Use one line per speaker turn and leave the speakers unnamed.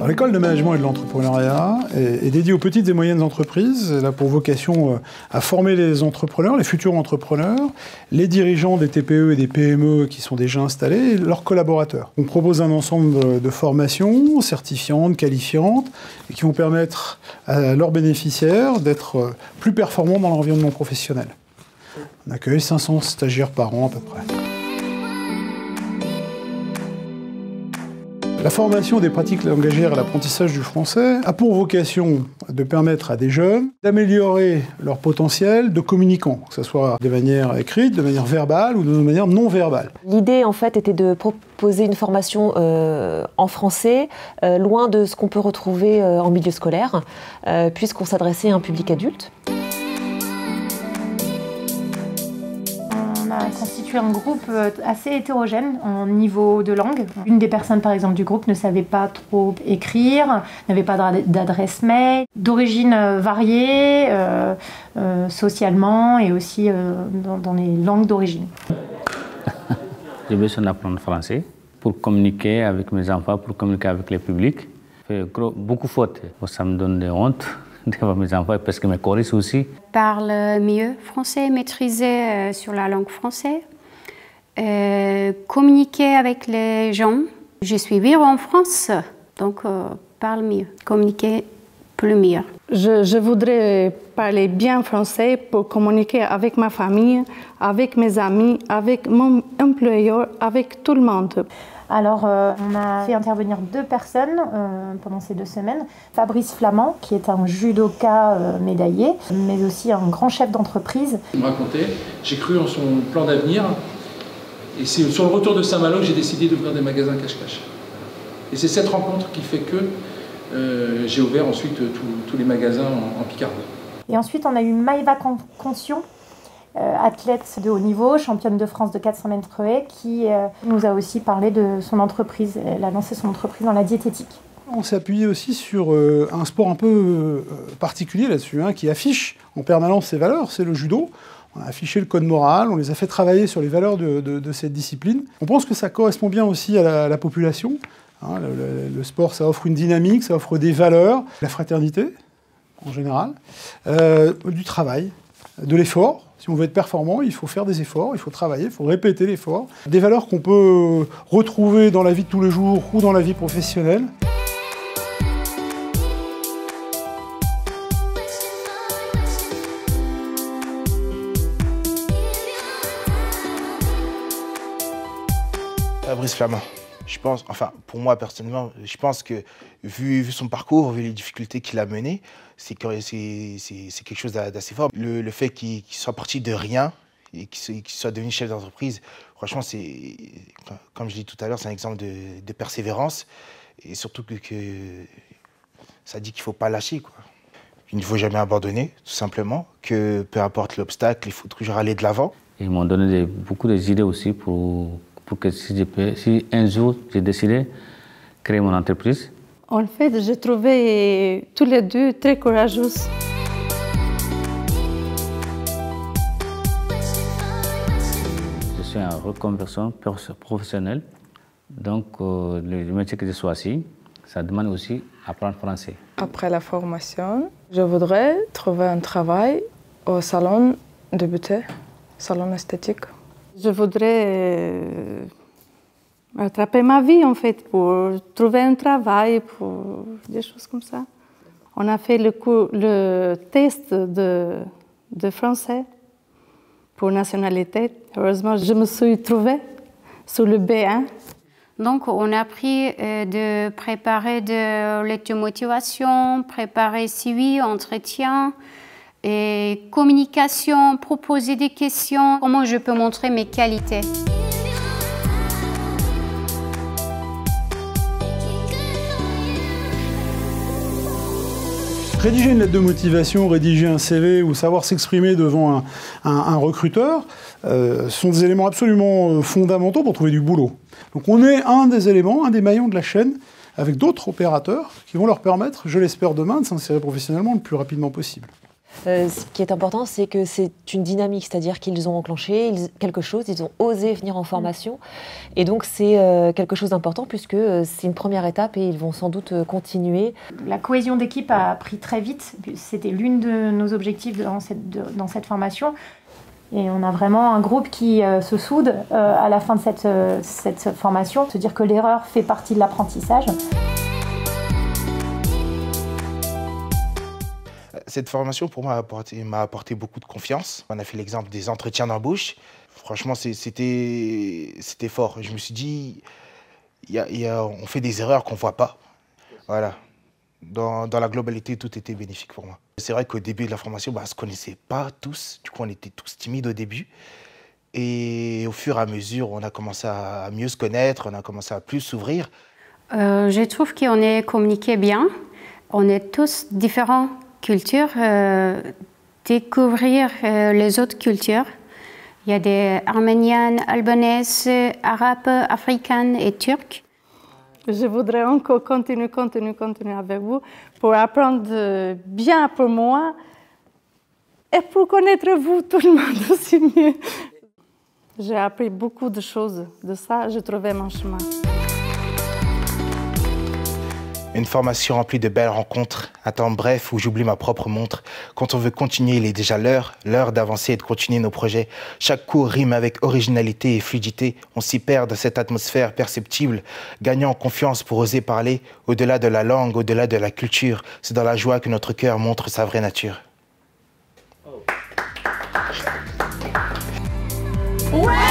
L'école de management et de l'entrepreneuriat est dédiée aux petites et moyennes entreprises. Elle a pour vocation à former les entrepreneurs, les futurs entrepreneurs, les dirigeants des TPE et des PME qui sont déjà installés et leurs collaborateurs. On propose un ensemble de formations certifiantes, qualifiantes, et qui vont permettre à leurs bénéficiaires d'être plus performants dans l'environnement professionnel. On accueille 500 stagiaires par an à peu près. La formation des pratiques langagières et l'apprentissage du français a pour vocation de permettre à des jeunes d'améliorer leur potentiel de communicants, que ce soit de manière écrite, de manière verbale ou de manière non verbale.
L'idée en fait était de proposer une formation en français, loin de ce qu'on peut retrouver en milieu scolaire, puisqu'on s'adressait à un public adulte.
On a constitué un groupe assez hétérogène en niveau de langue. Une des personnes, par exemple, du groupe ne savait pas trop écrire, n'avait pas d'adresse mail, d'origine variée, socialement et aussi dans les langues d'origine.
J'ai besoin d'apprendre français pour communiquer avec mes enfants, pour communiquer avec le public. Je fais beaucoup de fautes. Ça me donne de honte devant mes enfants parce que mes choristes aussi.
Je parle mieux français, maîtriser sur la langue française, communiquer avec les gens. Je suis vivre en France, donc parle mieux, communiquer plus mieux.
Je voudrais parler bien français pour communiquer avec ma famille, avec mes amis, avec mon employeur, avec tout le monde.
Alors, on a fait intervenir 2 personnes pendant ces 2 semaines. Fabrice Flamand, qui est un judoka médaillé, mais aussi un grand chef d'entreprise.
Il me racontait, j'ai cru en son plan d'avenir, et c'est sur le retour de Saint-Malo que j'ai décidé d'ouvrir des magasins cache-cache. Et c'est cette rencontre qui fait que j'ai ouvert ensuite tous les magasins en Picardie.
Et ensuite, on a eu Maïva Concion, athlète de haut niveau, championne de France de 400 mètres haies, qui nous a aussi parlé de son entreprise. Elle a lancé son entreprise dans la diététique.
On s'est appuyé aussi sur un sport un peu particulier là-dessus, qui affiche en permanence ses valeurs, c'est le judo. On a affiché le code moral, on les a fait travailler sur les valeurs de cette discipline. On pense que ça correspond bien aussi à la population. Le sport, ça offre une dynamique, ça offre des valeurs, la fraternité en général, du travail, de l'effort. Si on veut être performant, il faut faire des efforts, il faut travailler, il faut répéter l'effort. Des valeurs qu'on peut retrouver dans la vie de tous les jours ou dans la vie professionnelle.
Fabrice Flamand. Je pense, enfin pour moi personnellement, je pense que vu son parcours, vu les difficultés qu'il a menées, c'est quelque chose d'assez fort. Le fait qu'il soit parti de rien et qu'il soit devenu chef d'entreprise, franchement, comme je l'ai dit tout à l'heure, c'est un exemple de persévérance et surtout que ça dit qu'il ne faut pas lâcher, quoi. Il ne faut jamais abandonner, tout simplement, que peu importe l'obstacle, il faut toujours aller de l'avant.
Ils m'ont donné beaucoup d'idées aussi pour que si un jour j'ai décidé de créer mon entreprise.
En fait, j'ai trouvé tous les deux très courageux.
Je suis en reconversion professionnelle, donc le métier que j'ai choisi, ça demande aussi d'apprendre français.
Après la formation, je voudrais trouver un travail au salon de beauté, salon esthétique.
Je voudrais rattraper ma vie, en fait, pour trouver un travail, pour des choses comme ça. On a fait le test de français pour nationalité. Heureusement, je me suis trouvée sur le B1.
Donc, on a appris de préparer de lettres de motivation, préparer suivi, entretien, et communication, proposer des questions, comment je peux montrer mes qualités.
Rédiger une lettre de motivation, rédiger un CV ou savoir s'exprimer devant un recruteur sont des éléments absolument fondamentaux pour trouver du boulot. Donc on est un des éléments, un des maillons de la chaîne avec d'autres opérateurs qui vont leur permettre, je l'espère demain, de s'insérer professionnellement le plus rapidement possible.
Ce qui est important, c'est que c'est une dynamique, c'est-à-dire qu'ils ont enclenché quelque chose, ils ont osé venir en formation. Et donc, c'est quelque chose d'important puisque c'est une première étape et ils vont sans doute continuer.
La cohésion d'équipe a pris très vite. C'était l'une de nos objectifs dans cette formation. Et on a vraiment un groupe qui se soude à la fin de cette formation, se dire que l'erreur fait partie de l'apprentissage.
Cette formation, pour moi, m'a apporté beaucoup de confiance. On a fait l'exemple des entretiens d'embauche. Franchement, c'était fort. Je me suis dit, on fait des erreurs qu'on ne voit pas. Voilà. Dans la globalité, tout était bénéfique pour moi. C'est vrai qu'au début de la formation, on ne se connaissait pas tous. Du coup, on était tous timides au début. Et au fur et à mesure, on a commencé à mieux se connaître, on a commencé à plus s'ouvrir.
Je trouve qu'on est communiqué bien. On est tous différents. Culture, découvrir les autres cultures. Il y a des arméniennes, albanaises, arabes, africaines et turques.
Je voudrais encore continuer avec vous pour apprendre bien pour moi et pour connaître vous, tout le monde aussi mieux. J'ai appris beaucoup de choses de ça, j'ai trouvé mon chemin.
Une formation remplie de belles rencontres, un temps bref où j'oublie ma propre montre. Quand on veut continuer, il est déjà l'heure d'avancer et de continuer nos projets. Chaque cours rime avec originalité et fluidité. On s'y perd dans cette atmosphère perceptible, gagnant en confiance pour oser parler, au-delà de la langue, au-delà de la culture. C'est dans la joie que notre cœur montre sa vraie nature.
Ouais!